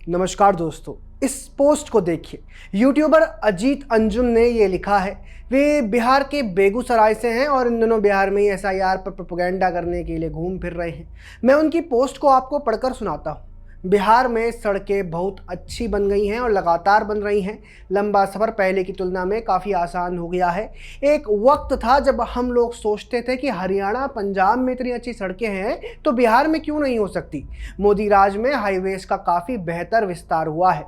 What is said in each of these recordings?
नमस्कार दोस्तों, इस पोस्ट को देखिए। यूट्यूबर अजीत अंजुम ने ये लिखा है। वे बिहार के बेगूसराय से हैं और इन दिनों बिहार में ही एसआईआर पर प्रोपेगेंडा करने के लिए घूम फिर रहे हैं। मैं उनकी पोस्ट को आपको पढ़कर सुनाता हूँ। बिहार में सड़कें बहुत अच्छी बन गई हैं और लगातार बन रही हैं। लंबा सफ़र पहले की तुलना में काफ़ी आसान हो गया है। एक वक्त था जब हम लोग सोचते थे कि हरियाणा पंजाब में इतनी अच्छी सड़कें हैं तो बिहार में क्यों नहीं हो सकती। मोदी राज में हाईवेज का काफ़ी बेहतर विस्तार हुआ है।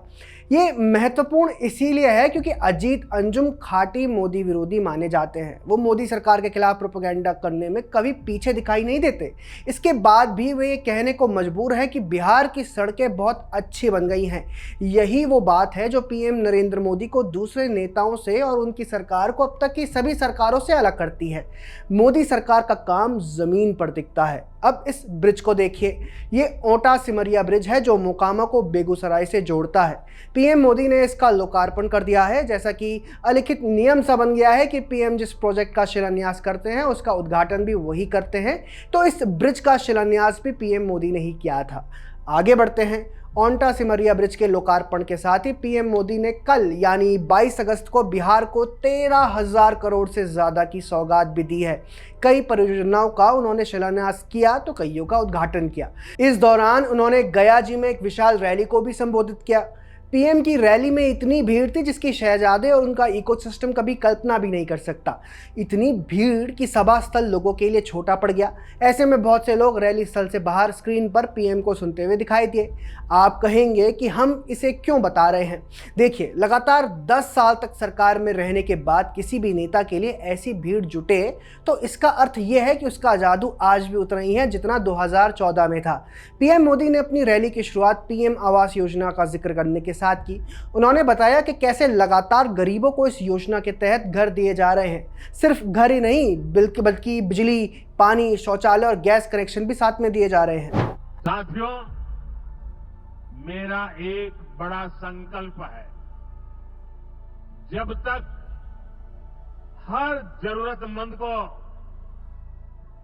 ये महत्वपूर्ण इसीलिए है क्योंकि अजीत अंजुम खाटी मोदी विरोधी माने जाते हैं। वो मोदी सरकार के खिलाफ प्रोपेगेंडा करने में कभी पीछे दिखाई नहीं देते। इसके बाद भी वे ये कहने को मजबूर है कि बिहार की सड़कें बहुत अच्छी बन गई हैं। यही वो बात है जो पीएम नरेंद्र मोदी को दूसरे नेताओं से और उनकी सरकार को अब तक की सभी सरकारों से अलग करती है। मोदी सरकार का काम जमीन पर दिखता है। अब इस ब्रिज को देखिए। ये ओटा सिमरिया ब्रिज है जो मोकामा को बेगूसराय से जोड़ता है। पीएम मोदी ने इसका लोकार्पण कर दिया है। जैसा कि अलिखित नियम सा बन गया है कि पीएम जिस प्रोजेक्ट का शिलान्यास करते हैं उसका उद्घाटन भी वही करते हैं। तो इस ब्रिज का शिलान्यास भी पीएम मोदी ने ही किया था। आगे बढ़ते हैं। ओंटा सिमरिया ब्रिज के लोकार्पण के साथ ही पीएम मोदी ने कल यानी 22 अगस्त को बिहार को 13,000 करोड़ से ज़्यादा की सौगात भी दी है। कई परियोजनाओं का उन्होंने शिलान्यास किया तो कईयों का उद्घाटन किया। इस दौरान उन्होंने गया जी में एक विशाल रैली को भी संबोधित किया। पीएम की रैली में इतनी भीड़ थी जिसकी शहजादे और उनका इकोसिस्टम कभी कल्पना भी नहीं कर सकता। इतनी भीड़ कि सभा स्थल लोगों के लिए छोटा पड़ गया। ऐसे में बहुत से लोग रैली स्थल से बाहर स्क्रीन पर पीएम को सुनते हुए दिखाई दिए। आप कहेंगे कि हम इसे क्यों बता रहे हैं। देखिए, लगातार 10 साल तक सरकार में रहने के बाद किसी भी नेता के लिए ऐसी भीड़ जुटे तो इसका अर्थ यह है कि उसका जादू आज भी उतना ही है जितना 2014 में था। पीएम मोदी ने अपनी रैली की शुरुआत पीएम आवास योजना का जिक्र करने के साथ की। उन्होंने बताया कि कैसे लगातार गरीबों को इस योजना के तहत घर दिए जा रहे हैं। सिर्फ घर ही नहीं बल्कि बिजली, पानी, शौचालय और गैस कनेक्शन भी साथ में दिए जा रहे हैं। साथियों, मेरा एक बड़ा संकल्प है। जब तक हर जरूरतमंद को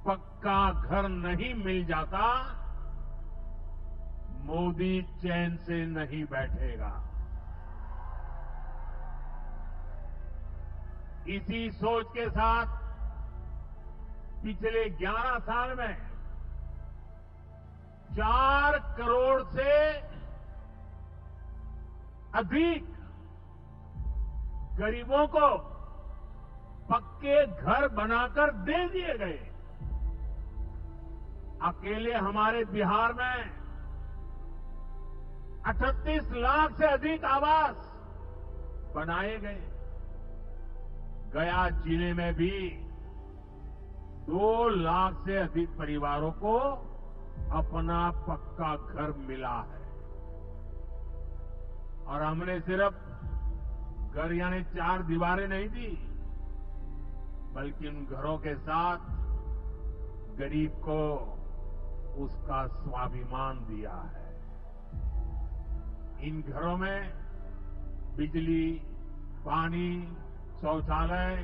पक्का घर नहीं मिल जाता, मोदी चैन से नहीं बैठेगा। इसी सोच के साथ पिछले 11 साल में 4 करोड़ से अधिक गरीबों को पक्के घर बनाकर दे दिए गए। अकेले हमारे बिहार में 38 लाख से अधिक आवास बनाए गए। गया जिले में भी 2 लाख से अधिक परिवारों को अपना पक्का घर मिला है। और हमने सिर्फ घर यानी 4 दीवारें नहीं दी, बल्कि उन घरों के साथ गरीब को उसका स्वाभिमान दिया है। इन घरों में बिजली, पानी, शौचालय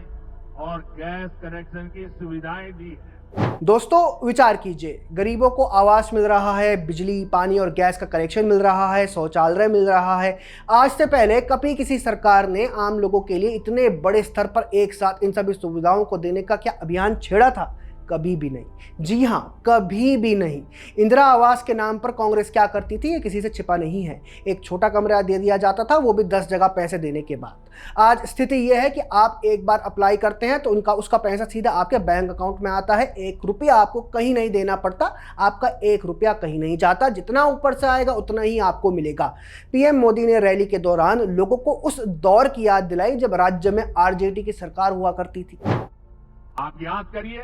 और गैस कनेक्शन की सुविधाएं दी है। दोस्तों, विचार कीजिए। गरीबों को आवास मिल रहा है, बिजली, पानी और गैस का कनेक्शन मिल रहा है, शौचालय मिल रहा है। आज से पहले कभी किसी सरकार ने आम लोगों के लिए इतने बड़े स्तर पर एक साथ इन सभी सुविधाओं को देने का क्या अभियान छेड़ा था? कभी भी नहीं। जी हां, कभी भी नहीं। इंदिरा आवास के नाम पर कांग्रेस क्या करती थी ये किसी से छिपा नहीं है। एक छोटा कमरा दे दिया जाता था, वो भी 10 जगह पैसे देने के बाद। आज स्थिति यह है कि आप एक बार अप्लाई करते हैं तो उसका पैसा सीधा आपके बैंक अकाउंट में आता है। 1 रुपया आपको कहीं नहीं देना पड़ता। आपका 1 रुपया कहीं नहीं जाता। जितना ऊपर से आएगा उतना ही आपको मिलेगा। पीएम मोदी ने रैली के दौरान लोगों को उस दौर की याद दिलाई जब राज्य में आरजेडी की सरकार हुआ करती थी। आप याद करिए,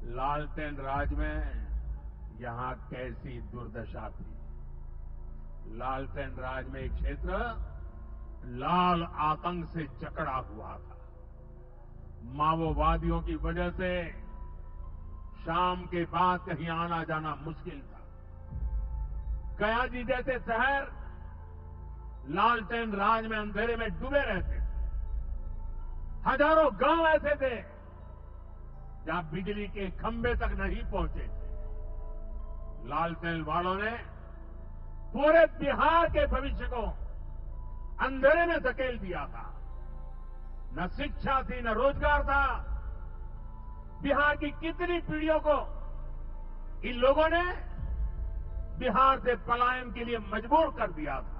लालटेन राज में यहां कैसी दुर्दशा थी। लालटेन राज में एक क्षेत्र लाल आतंक से जकड़ा हुआ था। माओवादियों की वजह से शाम के बाद कहीं आना जाना मुश्किल था। गया जी जैसे शहर लालटेन राज में अंधेरे में डूबे रहते थे। हजारों गांव ऐसे थे जहां बिजली के खंभे तक नहीं पहुंचे थे। लालटेन वालों ने पूरे बिहार के भविष्य को अंधेरे में धकेल दिया था। न शिक्षा थी, न रोजगार था। बिहार की कितनी पीढ़ियों को इन लोगों ने बिहार से पलायन के लिए मजबूर कर दिया था।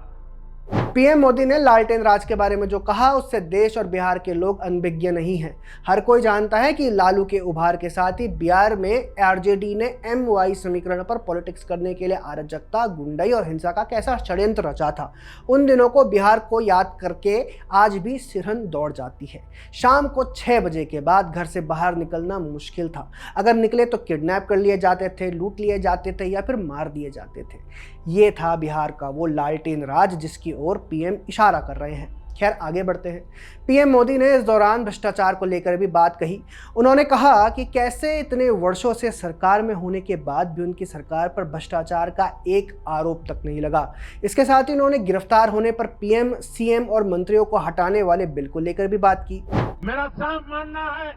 पीएम मोदी ने लालटेन राज के बारे में जो कहा उससे देश और बिहार के लोग अनभिज्ञ नहीं हैं। हर कोई जानता है कि लालू के उभार के साथ ही बिहार में आरजेडी ने MY समीकरण पर पॉलिटिक्स करने के लिए अराजकता, गुंडाई और हिंसा का कैसा षड्यंत्र रचा था। उन दिनों को बिहार को याद करके आज भी सिरहन दौड़ जाती है। शाम को 6 बजे के बाद घर से बाहर निकलना मुश्किल था। अगर निकले तो किडनैप कर लिए जाते थे, लूट लिए जाते थे या फिर मार दिए जाते थे। ये था बिहार का वो लालटेन राज जिसकी ओर पीएम इशारा कर रहे हैं। खैर, आगे बढ़ते हैं। पीएम मोदी ने इस दौरान भ्रष्टाचार को लेकर भी बात कही। उन्होंने कहा कि कैसे इतने वर्षों से सरकार में होने के बाद भी उनकी सरकार पर भ्रष्टाचार का एक आरोप तक नहीं लगा। इसके साथ ही उन्होंने गिरफ्तार होने पर पीएम, सीएम और मंत्रियों को हटाने वाले बिल को लेकर भी बात की। मेरा साफ मानना है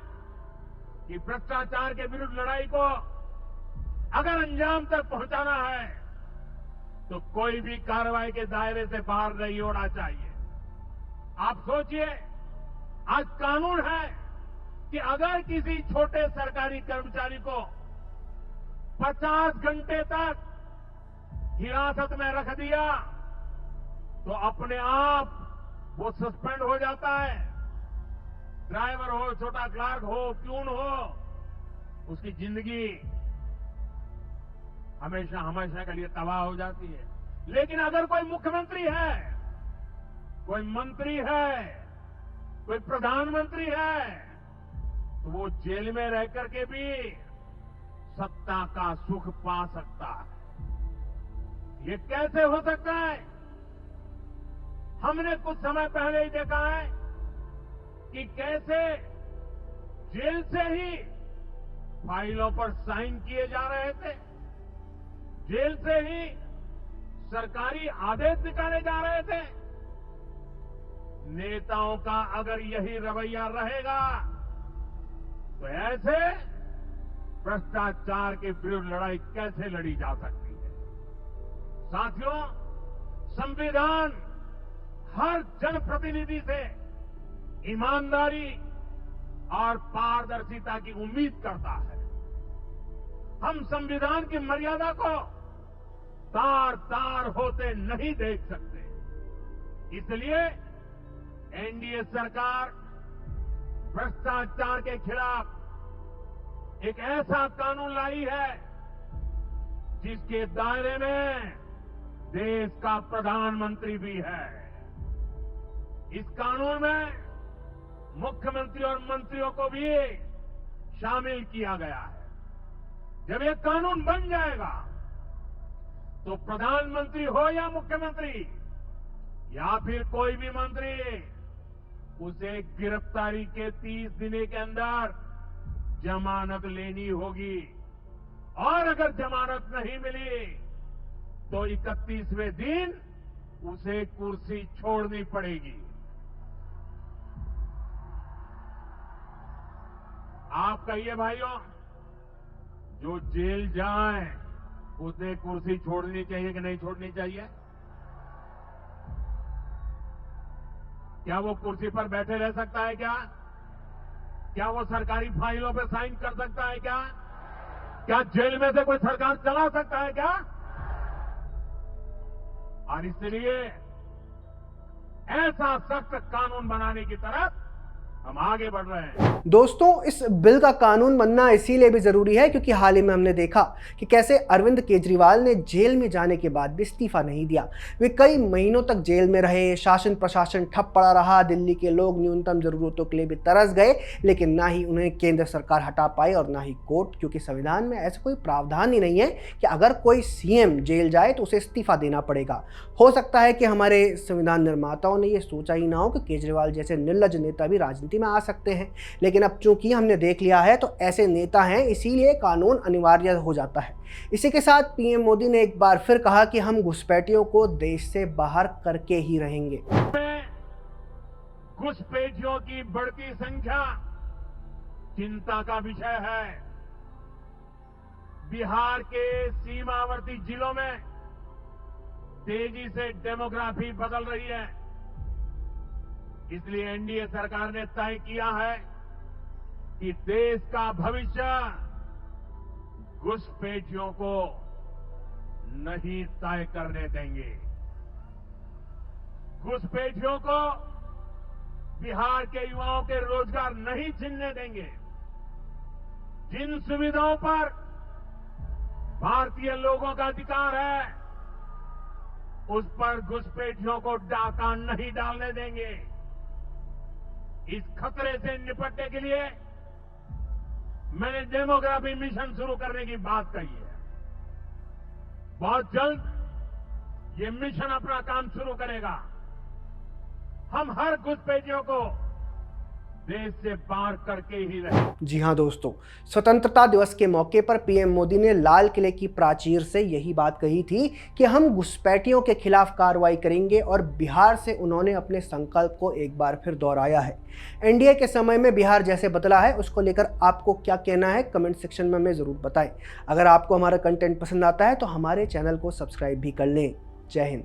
कि भ्रष्टाचार के विरुद्ध लड़ाई को अगर अंजाम तक पहुंचाना है तो कोई भी कार्रवाई के दायरे से बाहर नहीं होना चाहिए। आप सोचिए, आज कानून है कि अगर किसी छोटे सरकारी कर्मचारी को 50 घंटे तक हिरासत में रख दिया तो अपने आप वो सस्पेंड हो जाता है। ड्राइवर हो, छोटा क्लार्क हो, प्यून हो, उसकी जिंदगी हमेशा हमेशा के लिए तबाह हो जाती है। लेकिन अगर कोई मुख्यमंत्री है, कोई मंत्री है, कोई प्रधानमंत्री है, तो वो जेल में रह करके भी सत्ता का सुख पा सकता है। ये कैसे हो सकता है? हमने कुछ समय पहले ही देखा है कि कैसे जेल से ही फाइलों पर साइन किए जा रहे थे, जेल से ही सरकारी आदेश निकाले जा रहे थे। नेताओं का अगर यही रवैया रहेगा तो ऐसे भ्रष्टाचार के विरुद्ध लड़ाई कैसे लड़ी जा सकती है? साथियों, संविधान हर जनप्रतिनिधि से ईमानदारी और पारदर्शिता की उम्मीद करता है। हम संविधान की मर्यादा को तार तार होते नहीं देख सकते। इसलिए एनडीए सरकार भ्रष्टाचार के खिलाफ एक ऐसा कानून लाई है जिसके दायरे में देश का प्रधानमंत्री भी है। इस कानून में मुख्यमंत्री और मंत्रियों को भी शामिल किया गया है। जब ये कानून बन जाएगा तो प्रधानमंत्री हो या मुख्यमंत्री या फिर कोई भी मंत्री, उसे गिरफ्तारी के 30 दिन के अंदर जमानत लेनी होगी और अगर जमानत नहीं मिली तो 31वें दिन उसे कुर्सी छोड़नी पड़ेगी। आप कहिए भाइयों, जो जेल जाए उसे कुर्सी छोड़नी चाहिए कि नहीं छोड़नी चाहिए? क्या वो कुर्सी पर बैठे रह सकता है? क्या वो सरकारी फाइलों पर साइन कर सकता है? क्या जेल में से कोई सरकार चला सकता है क्या? और इसलिए ऐसा सख्त कानून बनाने की तरफ हम आगे बढ़ रहे हैं। दोस्तों, इस बिल का कानून बनना इसीलिए भी जरूरी है क्योंकि हाल ही में हमने देखा कि कैसे अरविंद केजरीवाल ने जेल में जाने के बाद भी इस्तीफा नहीं दिया। वे कई महीनों तक जेल में रहे, शासन प्रशासन ठप पड़ा रहा, दिल्ली के लोग न्यूनतम जरूरतों के लिए भी तरस गए, लेकिन ना ही उन्हें केंद्र सरकार हटा पाई और ना ही कोर्ट, क्योंकि संविधान में ऐसा कोई प्रावधान ही नहीं है कि अगर कोई सीएम जेल जाए तो उसे इस्तीफा देना पड़ेगा। हो सकता है कि हमारे संविधान निर्माताओं ने यह सोचा ही ना हो कि केजरीवाल जैसे निर्लज्ज नेता भी राजनीति में आ सकते हैं, लेकिन अब चूंकि हमने देख लिया है तो ऐसे नेता हैं, इसीलिए कानून अनिवार्य हो जाता है। इसी के साथ पीएम मोदी ने एक बार फिर कहा कि हम घुसपैठियों को देश से बाहर करके ही रहेंगे। घुसपैठियों की बढ़ती संख्या चिंता का विषय है। बिहार के सीमावर्ती जिलों में तेजी से डेमोग्राफी बदल रही है। इसलिए एनडीए सरकार ने तय किया है कि देश का भविष्य घुसपैठियों को नहीं तय करने देंगे। घुसपैठियों को बिहार के युवाओं के रोजगार नहीं छीनने देंगे। जिन सुविधाओं पर भारतीय लोगों का अधिकार है, उस पर घुसपैठियों को डाका नहीं डालने देंगे। इस खतरे से निपटने के लिए मैंने डेमोग्राफी मिशन शुरू करने की बात कही है। बहुत जल्द ये मिशन अपना काम शुरू करेगा। हम हर घुसपैठियों को देश से पार करके ही रहे। जी हाँ दोस्तों, स्वतंत्रता दिवस के मौके पर पीएम मोदी ने लाल किले की प्राचीर से यही बात कही थी कि हम घुसपैठियों के खिलाफ कार्रवाई करेंगे, और बिहार से उन्होंने अपने संकल्प को एक बार फिर दोहराया है। एनडीए के समय में बिहार जैसे बदला है, उसको लेकर आपको क्या कहना है कमेंट सेक्शन में हमें ज़रूर बताएं। अगर आपको हमारा कंटेंट पसंद आता है तो हमारे चैनल को सब्सक्राइब भी कर लें। जय हिंद।